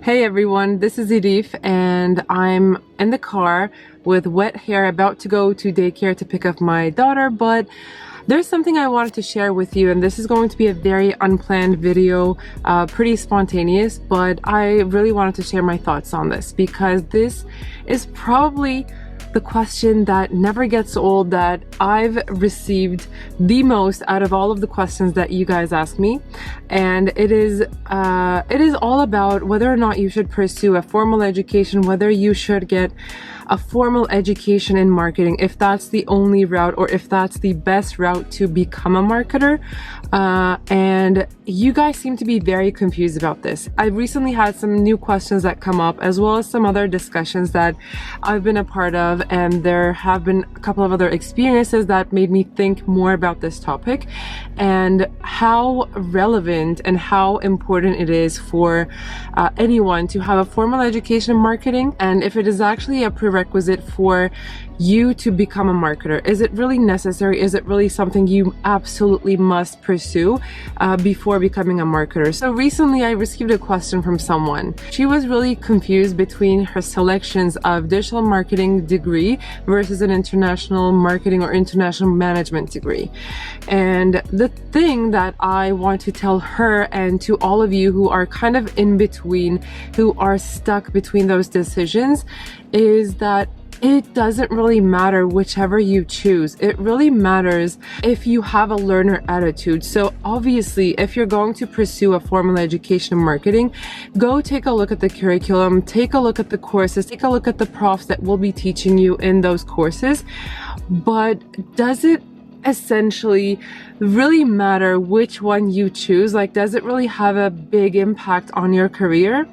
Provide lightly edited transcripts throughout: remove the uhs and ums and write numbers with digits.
Hey everyone, this is Elif and I'm in the car with wet hair about to go to daycare to pick up my daughter, but there's something I wanted to share with you, and this is going to be a very unplanned video, pretty spontaneous, but I really wanted to share my thoughts on this because this is probably the question that never gets old, that I've received the most out of all of the questions that you guys ask me. And it is all about whether or not you should pursue a formal education, whether you should get a formal education in marketing, if that's the only route or if that's the best route to become a marketer. And you guys seem to be very confused about this. I recently had some new questions that come up, as well as some other discussions that I've been a part of, and there have been a couple of other experiences that made me think more about this topic and how relevant and how important it is for anyone to have a formal education in marketing, and if it is actually a prerequisite for you to become a marketer. Is it really necessary? Is it really something you absolutely must pursue before becoming a marketer? So recently I received a question from someone. She was really confused between her selections of digital marketing degree versus an international marketing or international management degree. And the thing that I want to tell her and to all of you who are kind of in between, who are stuck between those decisions, is that it doesn't really matter whichever you choose. It really matters if you have a learner attitude. So obviously, if you're going to pursue a formal education in marketing, go take a look at the curriculum, take a look at the courses, take a look at the profs that will be teaching you in those courses. But does it essentially really matter which one you choose? Like, does it really have a big impact on your career?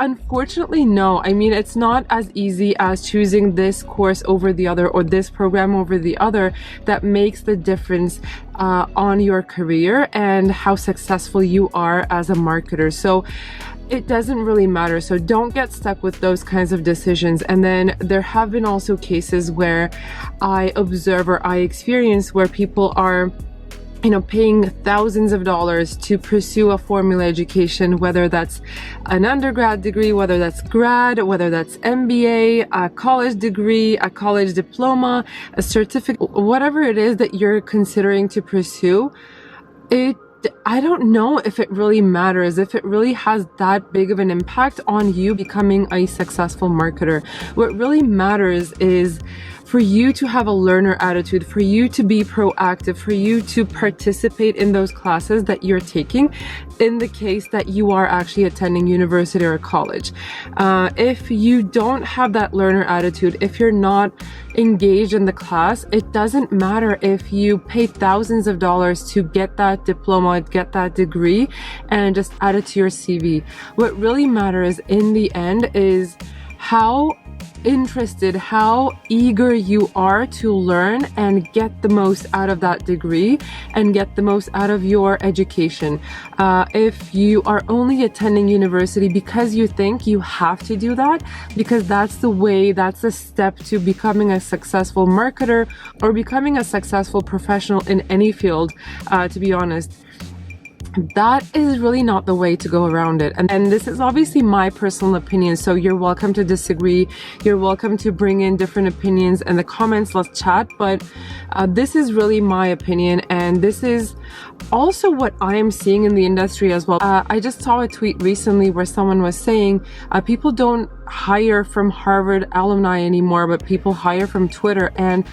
Unfortunately, no. I mean, it's not as easy as choosing this course over the other or this program over the other that makes the difference on your career and how successful you are as a marketer. So it doesn't really matter. So don't get stuck with those kinds of decisions. And then there have been also cases where I observe or I experience where people are paying thousands of dollars to pursue a formal education, whether that's an undergrad degree, whether that's grad, whether that's MBA, a college degree, a college diploma, a certificate, whatever it is that you're considering to pursue. I don't know if it really matters, if it really has that big of an impact on you becoming a successful marketer. What really matters is for you to have a learner attitude, for you to be proactive, for you to participate in those classes that you're taking in the case that you are actually attending university or college. If you don't have that learner attitude, if you're not engaged in the class, it doesn't matter if you pay thousands of dollars to get that diploma, get that degree, and just add it to your CV. What really matters in the end is how interested, how eager you are to learn and get the most out of that degree and get the most out of your education. If you are only attending university because you think you have to do that, because that's the way, that's a step to becoming a successful marketer or becoming a successful professional in any field, to be honest, that is really not the way to go around it. And this is obviously my personal opinion, so you're welcome to disagree. You're welcome to bring in different opinions in the comments. Let's chat. But this is really my opinion, and this is also what I am seeing in the industry as well. I just saw a tweet recently where someone was saying people don't hire from Harvard alumni anymore, but people hire from Twitter. And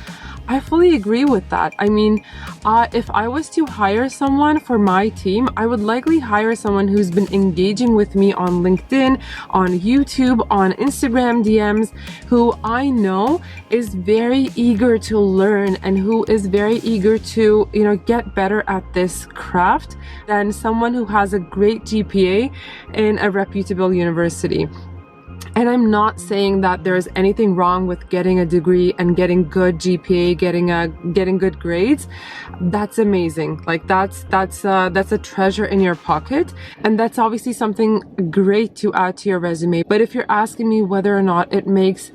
I fully agree with that. I mean, if I was to hire someone for my team, I would likely hire someone who's been engaging with me on LinkedIn, on YouTube, on Instagram DMs, who I know is very eager to learn and who is very eager to, get better at this craft than someone who has a great GPA in a reputable university. And I'm not saying that there's anything wrong with getting a degree and getting good GPA, getting good grades. That's amazing. Like that's a treasure in your pocket, and that's obviously something great to add to your resume. But if you're asking me whether or not it makes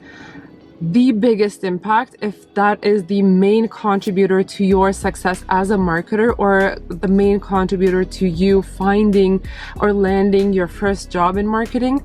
the biggest impact, if that is the main contributor to your success as a marketer, or the main contributor to you finding or landing your first job in marketing,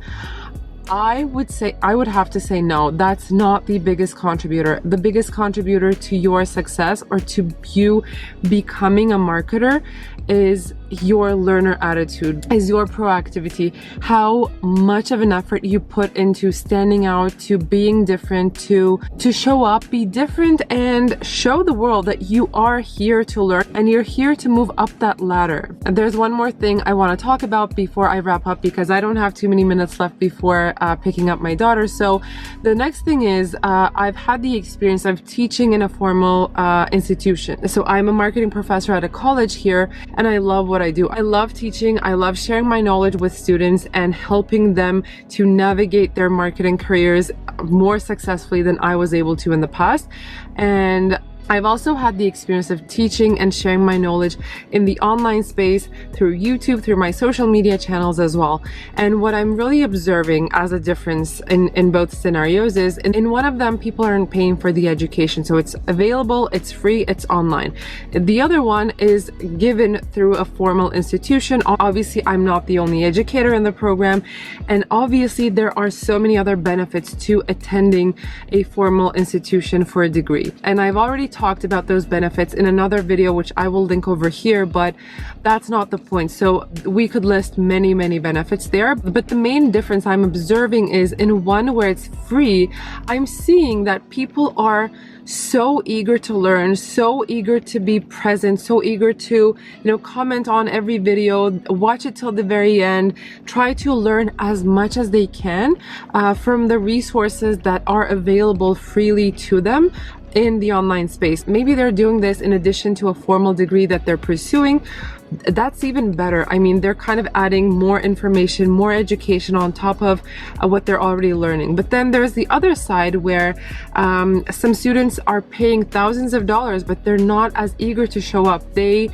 I would have to say no, that's not the biggest contributor. The biggest contributor to your success or to you becoming a marketer is your learner attitude, is your proactivity, how much of an effort you put into standing out, to being different, to show up, be different, and show the world that you are here to learn and you're here to move up that ladder. And there's one more thing I want to talk about before I wrap up, because I don't have too many minutes left before picking up my daughter. So the next thing is I've had the experience of teaching in a formal institution. So I'm a marketing professor at a college here, and I love what I do. I love teaching. I love sharing my knowledge with students and helping them to navigate their marketing careers more successfully than I was able to in the past. And I've also had the experience of teaching and sharing my knowledge in the online space through YouTube, through my social media channels as well. And what I'm really observing as a difference in both scenarios is in one of them, people aren't paying for the education. So it's available, it's free, it's online. The other one is given through a formal institution. Obviously, I'm not the only educator in the program. And obviously, there are so many other benefits to attending a formal institution for a degree. And I've already talked about those benefits in another video, which I will link over here, but that's not the point. So we could list many benefits there, but the main difference I'm observing is in one where it's free, I'm seeing that people are so eager to learn, so eager to be present, so eager to, comment on every video, watch it till the very end, try to learn as much as they can from the resources that are available freely to them in the online space. Maybe they're doing this in addition to a formal degree that they're pursuing. That's even better. I mean, they're kind of adding more information, more education on top of what they're already learning. But then there's the other side where some students are paying thousands of dollars, but they're not as eager to show up. They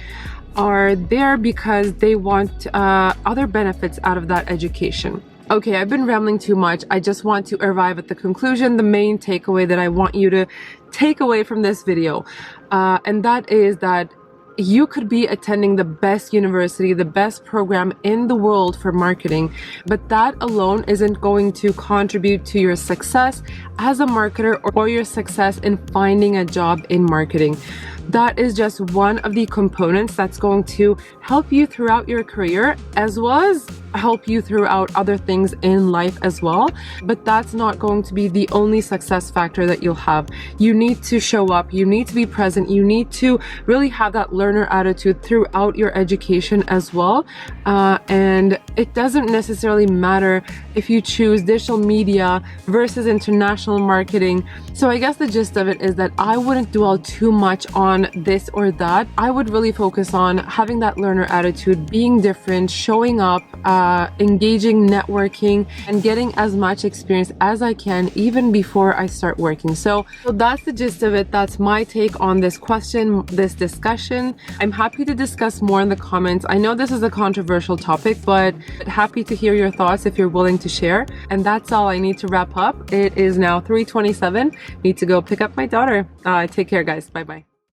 are there because they want other benefits out of that education. Okay, I've been rambling too much. I just want to arrive at the conclusion, the main takeaway that I want you to take away from this video. And that is that you could be attending the best university, the best program in the world for marketing, but that alone isn't going to contribute to your success as a marketer or your success in finding a job in marketing. That is just one of the components that's going to help you throughout your career, as well as help you throughout other things in life as well. But that's not going to be the only success factor that you'll have. You need to show up, you need to be present, you need to really have that learner attitude throughout your education as well. And it doesn't necessarily matter if you choose digital media versus international marketing. So I guess the gist of it is that I wouldn't dwell too much on this or that. I would really focus on having that learner attitude, being different, showing up, engaging, networking, and getting as much experience as I can even before I start working. So that's the gist of it. That's my take on this question, this discussion. I'm happy to discuss more in the comments. I know this is a controversial topic, but happy to hear your thoughts if you're willing to share. And that's all I need to wrap up. It is now 3:27. Need to go pick up my daughter. Take care, guys. Bye-bye.